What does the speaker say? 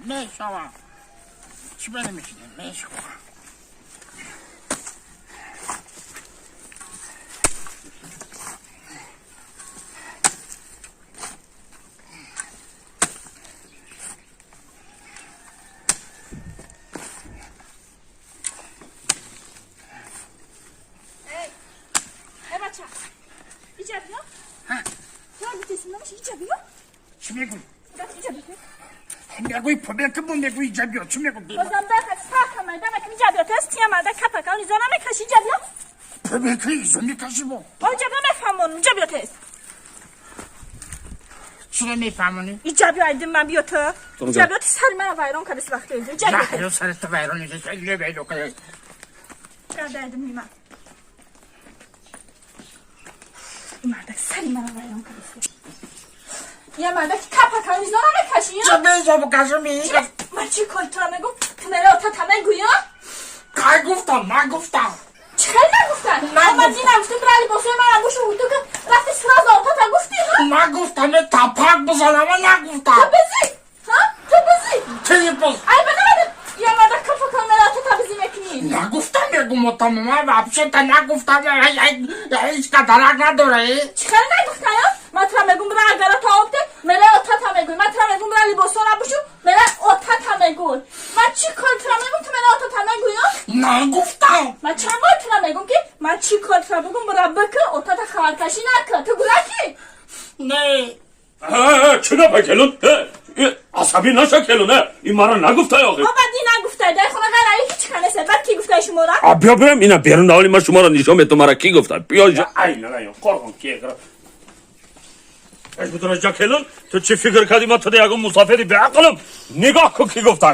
نمیشوم چی بره میشینه میشوم بچه اینجا بیا تو میتونی نمیشه اینجا بیا چی میگوی؟ اینجا بیا میگوی پبیکمون میگوی اینجا بیا چی میگوی؟ بازم بخواد ساکم من دمک اینجا بیا تست یا مرده کپک آلی زنه میکشی اینجا بیا پبیکی ایزو میکشی با اینجا بیا نفهمون اینجا بیا تست چی نمیفهمونی؟ اینجا بیا ایدیم من بیا تو اینجا بیا تو سری من ویران کنی وقتی اینجا بیا نه سر تو ویران میشه اینجا بیدو کنی کرده ایدیم نیمه این مرده سری من ویران کنی یه مرده که کپک آلی زنه میکشی چه بیزا بکشمی؟ من چی کل تو میگم تو مرا تا تمنگو یا که گفتم نگفتم چه نگفتن؟ من دیگه نگفتم برای باسه من انگوشو تو که رفتی سراز آتا تا گفتی ها؟ نگفتم تپک بزنم نگفتم تو بزی؟ ها؟ تو بزی؟ چه بز؟ ای بده یه مرده کفا کن مرا تا بزی میکنی نگفتم بگم تمام وابشه تا نگفتم هیچ کدرک نداره چه نگفتن یا؟ من ترا میگم برای اگر تا آبته مرا آتا تا میگوی من ترا میگم برای لباسو نبوشو مرا آتا تا میگوی من چی کل ترا میگم تو مرا آتا تا میگوی یا؟ نگفتم من چند بار ترا میگم که من چی کل ترا بگم برای بکه آتا تا خارکشی نکه تو گلکی نه چه نپا کلون عصبی نشا کلونه این مرا نگفته آقا آبا دی نگفته در خونه قراری هیچ کنه بعد کی گفته شما را بیا برم اینا بیرون اولی من شما را نشون تو مرا کی گفته بیا جا ای نه قربان کی کرد اش بتونه جا کلون تو چی فکر کردی ما تو دیگه مسافری به عقلم نگاه کو کی گفته